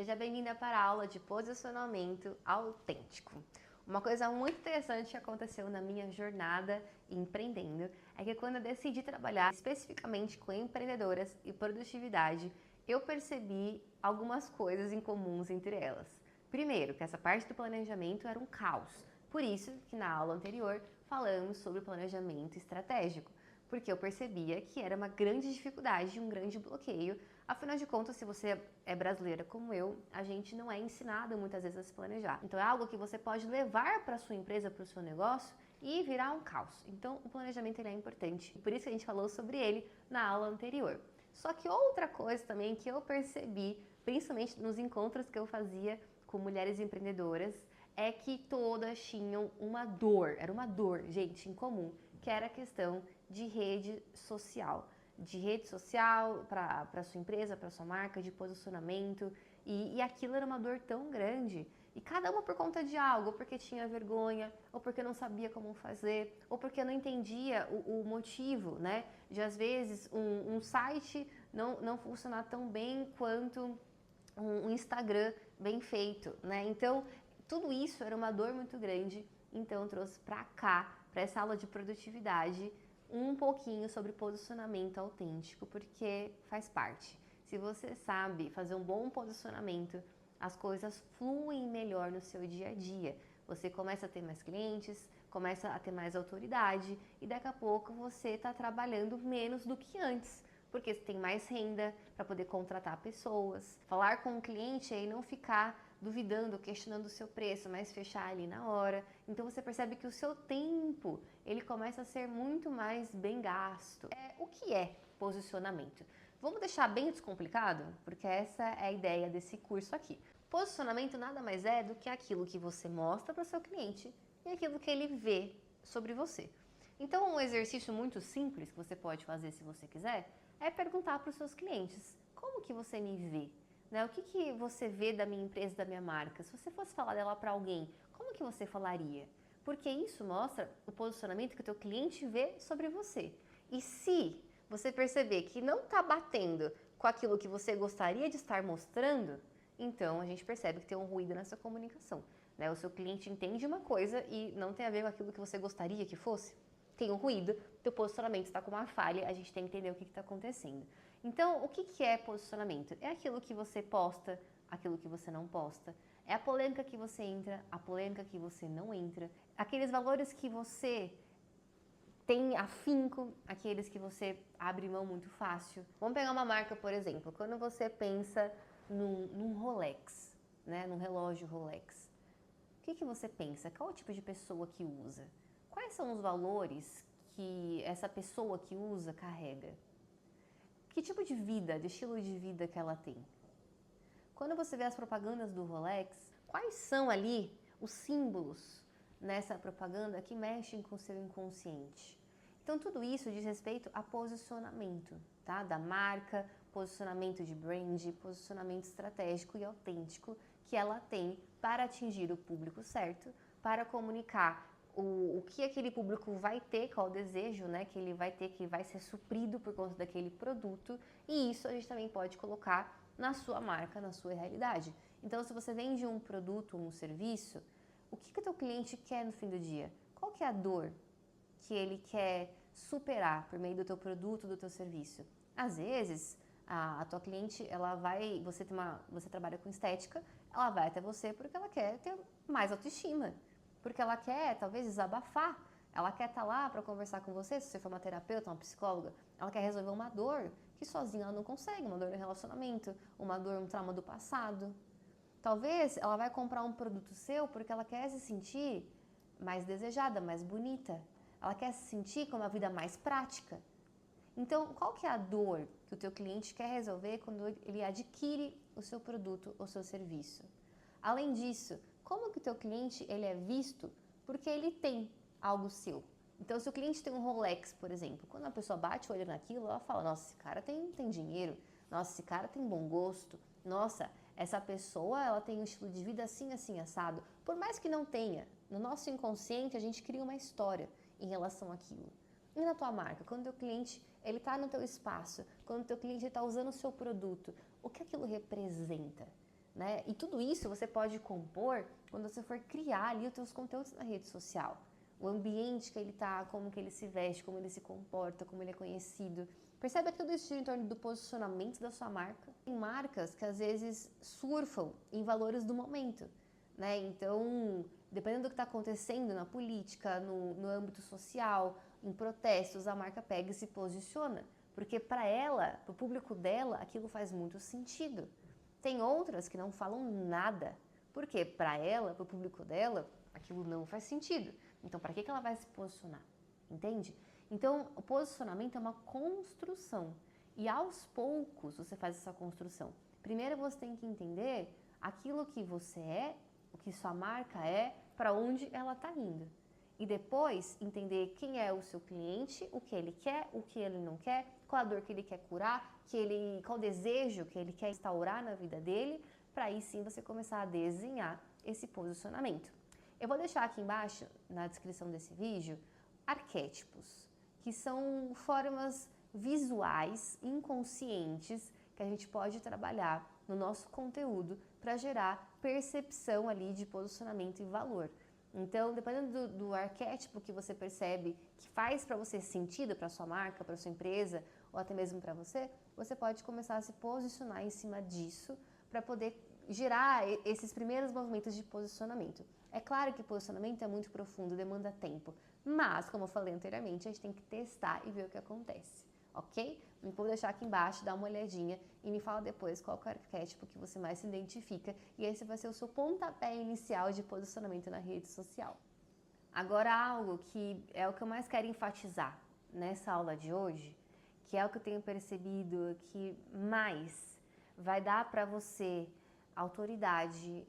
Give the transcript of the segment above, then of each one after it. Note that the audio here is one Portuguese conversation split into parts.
Seja bem-vinda para a aula de posicionamento autêntico. Uma coisa muito interessante que aconteceu na minha jornada empreendendo é que quando eu decidi trabalhar especificamente com empreendedoras e produtividade, eu percebi algumas coisas em comuns entre elas. Primeiro, que essa parte do planejamento era um caos. Por isso que na aula anterior falamos sobre planejamento estratégico, porque eu percebia que era uma grande dificuldade, um grande bloqueio. Afinal de contas, se você é brasileira como eu, a gente não é ensinado muitas vezes a se planejar. Então é algo que você pode levar para a sua empresa, para o seu negócio e virar um caos. Então o planejamento ele é importante. Por isso que a gente falou sobre ele na aula anterior. Só que outra coisa também que eu percebi, principalmente nos encontros que eu fazia com mulheres empreendedoras, é que todas tinham uma dor, era uma dor, gente, em comum, que era a questão de rede social para sua empresa, para sua marca, de posicionamento, e aquilo era uma dor tão grande, e cada uma por conta de algo, ou porque tinha vergonha, ou porque não sabia como fazer, ou porque não entendia o motivo, né, de às vezes um site não funcionar tão bem quanto um Instagram bem feito, né, então tudo isso era uma dor muito grande, então eu trouxe para cá, para essa aula de produtividade, um pouquinho sobre posicionamento autêntico, porque faz parte. Se você sabe fazer um bom posicionamento, as coisas fluem melhor no seu dia a dia. Você começa a ter mais clientes, começa a ter mais autoridade e daqui a pouco você está trabalhando menos do que antes, porque você tem mais renda para poder contratar pessoas, falar com o cliente e não ficar duvidando, questionando o seu preço, mas fechar ali na hora. Então você percebe que o seu tempo, ele começa a ser muito mais bem gasto. O que é posicionamento? Vamos deixar bem descomplicado, porque essa é a ideia desse curso aqui. Posicionamento nada mais é do que aquilo que você mostra para o seu cliente e aquilo que ele vê sobre você. Então, um exercício muito simples que você pode fazer se você quiser é perguntar para os seus clientes: como que você me vê? Né? O que você vê da minha empresa, da minha marca? Se você fosse falar dela para alguém, como que você falaria? Porque isso mostra o posicionamento que o teu cliente vê sobre você. E se você perceber que não está batendo com aquilo que você gostaria de estar mostrando, então a gente percebe que tem um ruído nessa comunicação. Né? O seu cliente entende uma coisa e não tem a ver com aquilo que você gostaria que fosse. Tem um ruído, teu posicionamento está com uma falha, a gente tem que entender o que está acontecendo. Então, o que é posicionamento? É aquilo que você posta, aquilo que você não posta. É a polêmica que você entra, a polêmica que você não entra. Aqueles valores que você tem afinco, aqueles que você abre mão muito fácil. Vamos pegar uma marca, por exemplo. Quando você pensa num Rolex, né, num relógio Rolex, o que você pensa? Qual o tipo de pessoa que usa? Quais são os valores que essa pessoa que usa carrega? Que tipo de vida, de estilo de vida que ela tem? Quando você vê as propagandas do Rolex, quais são ali os símbolos nessa propaganda que mexem com o seu inconsciente? Então tudo isso diz respeito a posicionamento, tá? Da marca, posicionamento de brand, posicionamento estratégico e autêntico que ela tem para atingir o público certo, para comunicar o que aquele público vai ter, qual o desejo, né, que ele vai ter, que vai ser suprido por conta daquele produto, e isso a gente também pode colocar na sua marca, na sua realidade. Então, se você vende um produto, um serviço, o que o teu cliente quer no fim do dia? Qual que é a dor que ele quer superar por meio do teu produto, do teu serviço? Às vezes, a tua cliente, você trabalha com estética, ela vai até você porque ela quer ter mais autoestima, porque ela quer, talvez, desabafar, ela quer estar lá para conversar com você, se você for uma terapeuta, uma psicóloga, ela quer resolver uma dor que sozinha ela não consegue, uma dor no relacionamento, uma dor, um trauma do passado. Talvez ela vai comprar um produto seu porque ela quer se sentir mais desejada, mais bonita, ela quer se sentir com uma vida mais prática. Então, qual que é a dor que o teu cliente quer resolver quando ele adquire o seu produto ou seu serviço? Além disso, como que o teu cliente ele é visto porque ele tem algo seu? Então, se o cliente tem um Rolex, por exemplo, quando a pessoa bate o olho naquilo, ela fala: nossa, esse cara tem dinheiro, nossa, esse cara tem bom gosto, nossa, essa pessoa ela tem um estilo de vida assim, assim, assado. Por mais que não tenha, no nosso inconsciente a gente cria uma história em relação àquilo. E na tua marca, quando o teu cliente ele está no teu espaço, quando o teu cliente está usando o seu produto, o que aquilo representa? né? E tudo isso você pode compor quando você for criar ali os seus conteúdos na rede social. O ambiente que ele tá, como que ele se veste, como ele se comporta, como ele é conhecido. Percebe que tudo isso gira em torno do posicionamento da sua marca. Tem marcas que às vezes surfam em valores do momento, né? Então, dependendo do que está acontecendo na política, no âmbito social, em protestos, a marca pega e se posiciona. Porque para ela, para o público dela, aquilo faz muito sentido. Tem outras que não falam nada, porque para ela, para o público dela, aquilo não faz sentido. Então, para que ela vai se posicionar? Entende? Então, o posicionamento é uma construção. E aos poucos você faz essa construção. Primeiro você tem que entender aquilo que você é, o que sua marca é, para onde ela está indo. E depois entender quem é o seu cliente, o que ele quer, o que ele não quer, qual a dor que ele quer curar, qual o desejo que ele quer instaurar na vida dele, para aí sim você começar a desenhar esse posicionamento. Eu vou deixar aqui embaixo, na descrição desse vídeo, arquétipos, que são formas visuais, inconscientes, que a gente pode trabalhar no nosso conteúdo para gerar percepção ali de posicionamento e valor. Então, dependendo do arquétipo que você percebe que faz para você sentido, para sua marca, para sua empresa, ou até mesmo para você, você pode começar a se posicionar em cima disso para poder gerar esses primeiros movimentos de posicionamento. É claro que posicionamento é muito profundo, demanda tempo, mas, como eu falei anteriormente, a gente tem que testar e ver o que acontece, ok? Eu vou deixar aqui embaixo, dá uma olhadinha e me fala depois qual é o arquétipo que você mais se identifica e esse vai ser o seu pontapé inicial de posicionamento na rede social. Agora, algo que é o que eu mais quero enfatizar nessa aula de hoje, que é o que eu tenho percebido que mais vai dar para você autoridade,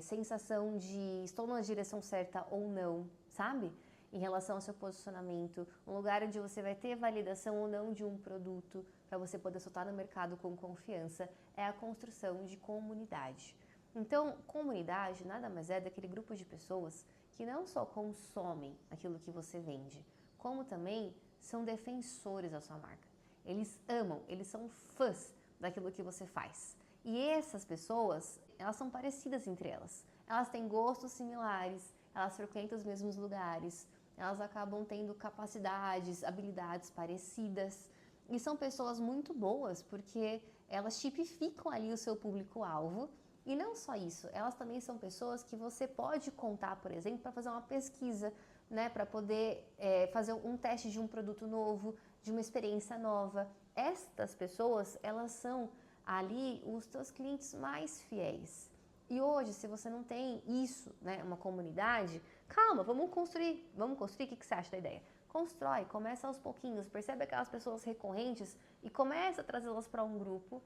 sensação de estou na direção certa ou não, sabe? Em relação ao seu posicionamento, um lugar onde você vai ter validação ou não de um produto para você poder soltar no mercado com confiança, é a construção de comunidade. Então, comunidade nada mais é daquele grupo de pessoas que não só consomem aquilo que você vende, como também são defensores da sua marca. Eles amam, eles são fãs daquilo que você faz. E essas pessoas, elas são parecidas entre elas. Elas têm gostos similares, elas frequentam os mesmos lugares, elas acabam tendo capacidades, habilidades parecidas. E são pessoas muito boas, porque elas tipificam ali o seu público-alvo. E não só isso, elas também são pessoas que você pode contar, por exemplo, para fazer uma pesquisa, né, para poder fazer um teste de um produto novo, de uma experiência nova. Estas pessoas, elas são ali os seus clientes mais fiéis. E hoje, se você não tem isso, né, uma comunidade, calma, vamos construir, o que você acha da ideia? Constrói, começa aos pouquinhos, percebe aquelas pessoas recorrentes e começa a trazê-las para um grupo,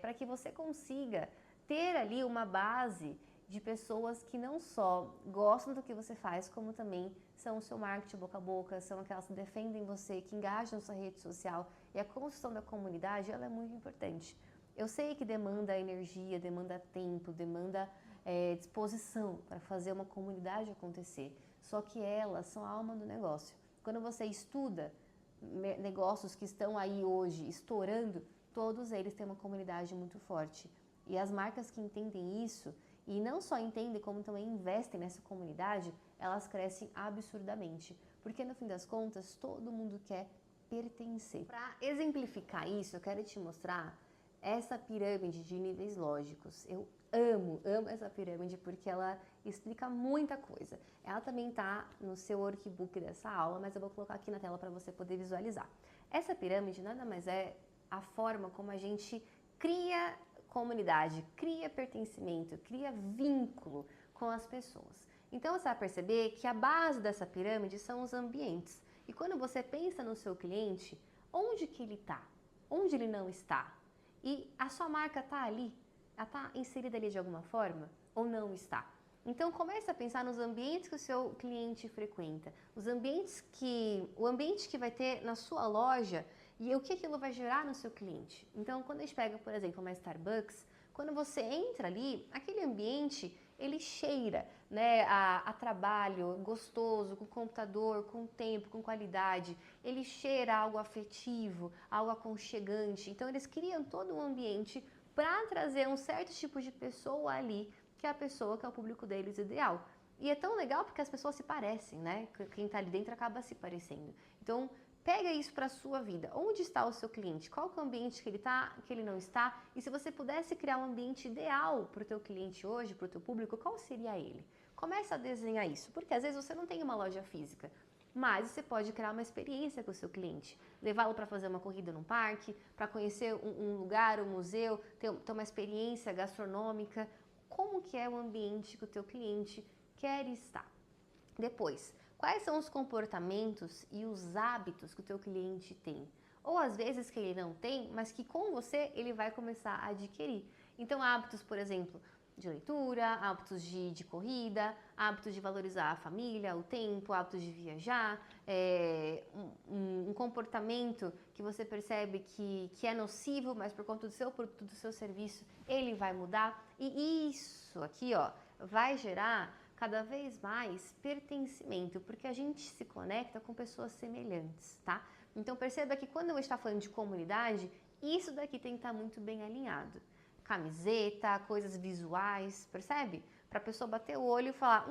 para que você consiga ter ali uma base de pessoas que não só gostam do que você faz, como também são o seu marketing boca a boca, são aquelas que defendem você, que engajam na sua rede social. E a construção da comunidade, ela é muito importante. Eu sei que demanda energia, demanda tempo, demanda disposição para fazer uma comunidade acontecer. Só que elas são a alma do negócio. Quando você estuda negócios que estão aí hoje estourando, todos eles têm uma comunidade muito forte. E as marcas que entendem isso, e não só entendem, como também investem nessa comunidade, elas crescem absurdamente. Porque no fim das contas, todo mundo quer pertencer. Para exemplificar isso, eu quero te mostrar essa pirâmide de níveis lógicos. Eu amo essa pirâmide porque ela explica muita coisa. Ela também está no seu workbook dessa aula, mas eu vou colocar aqui na tela para você poder visualizar. Essa pirâmide nada mais é a forma como a gente cria comunidade, cria pertencimento, cria vínculo com as pessoas. Então você vai perceber que a base dessa pirâmide são os ambientes. E quando você pensa no seu cliente, onde que ele está? Onde ele não está? E a sua marca está ali? Ela está inserida ali de alguma forma? Ou não está? Então comece a pensar nos ambientes que o seu cliente frequenta, o ambiente que vai ter na sua loja e o que aquilo vai gerar no seu cliente. Então quando a gente pega, por exemplo, uma Starbucks, quando você entra ali, aquele ambiente ele cheira, né, a trabalho gostoso, com computador, com tempo, com qualidade. Ele cheira algo afetivo, algo aconchegante. Então eles criam todo um ambiente para trazer um certo tipo de pessoa ali, que é a pessoa que é o público deles ideal. E é tão legal porque as pessoas se parecem, né? Quem tá ali dentro acaba se parecendo. Então, pega isso para a sua vida. Onde está o seu cliente? Qual é o ambiente que ele está, que ele não está? E se você pudesse criar um ambiente ideal para o teu cliente hoje, para o teu público, qual seria ele? Começa a desenhar isso, porque às vezes você não tem uma loja física, mas você pode criar uma experiência com o seu cliente. Levá-lo para fazer uma corrida num parque, para conhecer um lugar, um museu, ter uma experiência gastronômica. Como que é o ambiente que o teu cliente quer estar? Depois, quais são os comportamentos e os hábitos que o teu cliente tem? Ou às vezes que ele não tem, mas que com você ele vai começar a adquirir. Então, hábitos, por exemplo, de leitura, hábitos de corrida, hábitos de valorizar a família, o tempo, hábitos de viajar, um comportamento que você percebe que é nocivo, mas por conta do seu produto, do seu serviço, ele vai mudar. E isso aqui, ó, vai gerar cada vez mais pertencimento, porque a gente se conecta com pessoas semelhantes, tá? Então perceba que quando eu estou falando de comunidade, isso daqui tem que estar muito bem alinhado. Camiseta, coisas visuais, percebe? Para a pessoa bater o olho e falar,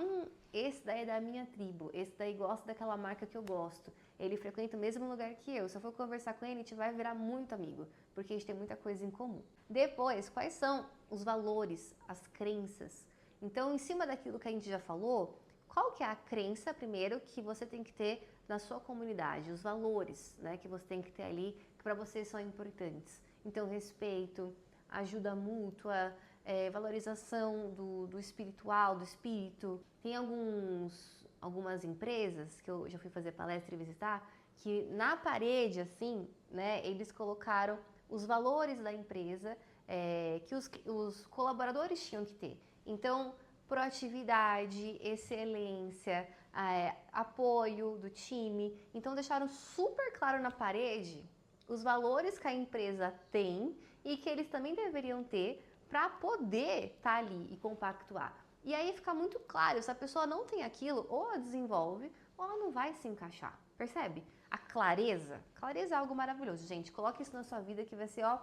esse daí é da minha tribo, esse daí gosta daquela marca que eu gosto, ele frequenta o mesmo lugar que eu, se eu for conversar com ele, a gente vai virar muito amigo, porque a gente tem muita coisa em comum. Depois, quais são os valores, as crenças? Então, em cima daquilo que a gente já falou, qual que é a crença, primeiro, que você tem que ter na sua comunidade? Os valores, né, que você tem que ter ali, que para você são importantes. Então, respeito, ajuda mútua, valorização do espiritual, do espírito. Tem algumas empresas, que eu já fui fazer palestra e visitar, que na parede, assim, né, eles colocaram os valores da empresa que os colaboradores tinham que ter. Então, proatividade, excelência, apoio do time. Então, deixaram super claro na parede os valores que a empresa tem e que eles também deveriam ter para poder estar ali e compactuar. E aí fica muito claro, se a pessoa não tem aquilo, ou ela desenvolve, ou ela não vai se encaixar. Percebe? A clareza é algo maravilhoso, gente. Coloque isso na sua vida que vai ser, ó,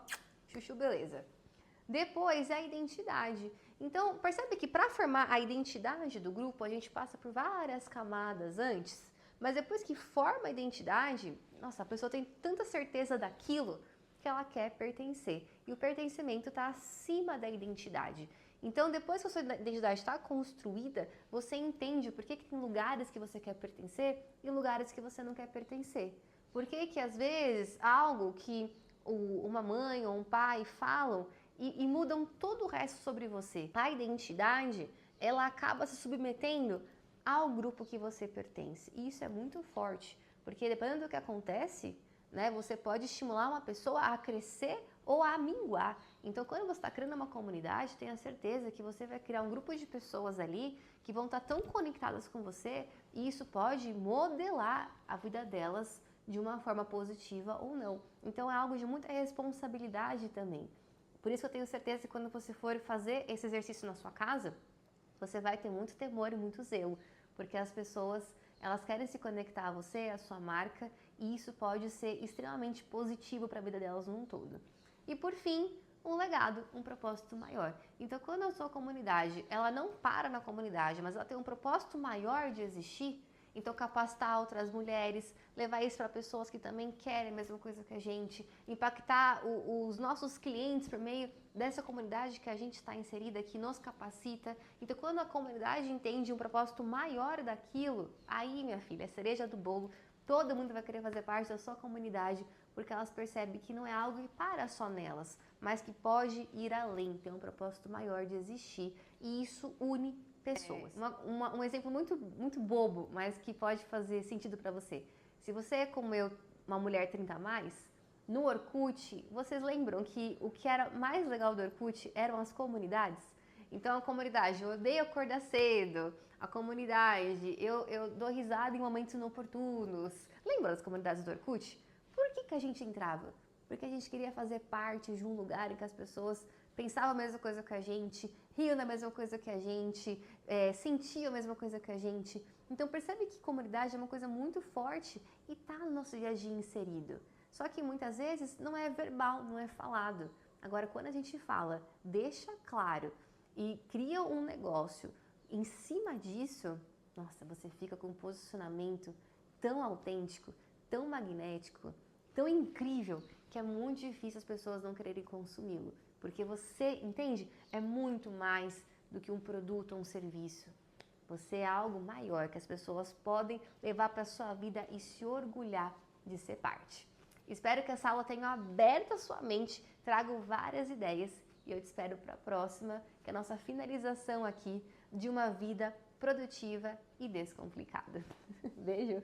chuchu beleza. Depois é a identidade. Então, percebe que para formar a identidade do grupo, a gente passa por várias camadas antes, mas depois que forma a identidade, nossa, a pessoa tem tanta certeza daquilo que ela quer pertencer. E o pertencimento está acima da identidade. Então, depois que a sua identidade está construída, você entende por que tem lugares que você quer pertencer e lugares que você não quer pertencer. Por que às vezes algo que uma mãe ou um pai falam e mudam todo o resto sobre você. A identidade, ela acaba se submetendo ao grupo que você pertence. E isso é muito forte, porque dependendo do que acontece, né, você pode estimular uma pessoa a crescer ou a minguar. Então, quando você está criando uma comunidade, tenha certeza que você vai criar um grupo de pessoas ali que vão estar tão conectadas com você e isso pode modelar a vida delas de uma forma positiva ou não. Então, é algo de muita responsabilidade também. Por isso eu tenho certeza que quando você for fazer esse exercício na sua casa, você vai ter muito temor e muito zelo, porque as pessoas, elas querem se conectar a você, a sua marca, e isso pode ser extremamente positivo para a vida delas num todo. E por fim, um legado, um propósito maior. Então, quando a sua comunidade, ela não para na comunidade, mas ela tem um propósito maior de existir, então capacitar outras mulheres, levar isso para pessoas que também querem a mesma coisa que a gente, impactar os nossos clientes por meio dessa comunidade que a gente está inserida, que nos capacita. Então, quando a comunidade entende um propósito maior daquilo, aí, minha filha, é cereja do bolo, todo mundo vai querer fazer parte da sua comunidade, porque elas percebem que não é algo que para só nelas, mas que pode ir além, ter um propósito maior de existir. E isso une pessoas. Um exemplo muito bobo, mas que pode fazer sentido para você. Se você é como eu, uma mulher 30 a mais, no Orkut, vocês lembram que o que era mais legal do Orkut eram as comunidades? Então, a comunidade, eu odeio acordar cedo. A comunidade, eu dou risada em momentos inoportunos. Lembra das comunidades do Orkut? Por que a gente entrava? Porque a gente queria fazer parte de um lugar em que as pessoas pensavam a mesma coisa que a gente, riam da mesma coisa que a gente, sentiam a mesma coisa que a gente. Então percebe que comunidade é uma coisa muito forte e está no nosso dia a dia inserido. Só que muitas vezes não é verbal, não é falado. Agora, quando a gente fala, deixa claro e cria um negócio em cima disso, nossa, você fica com um posicionamento tão autêntico, tão magnético, tão incrível, que é muito difícil as pessoas não quererem consumi-lo. Porque você, entende? É muito mais do que um produto ou um serviço. Você é algo maior que as pessoas podem levar para a sua vida e se orgulhar de ser parte. Espero que essa aula tenha aberto a sua mente, trago várias ideias e eu te espero para a próxima, que é a nossa finalização aqui de uma vida produtiva e descomplicada. Beijo!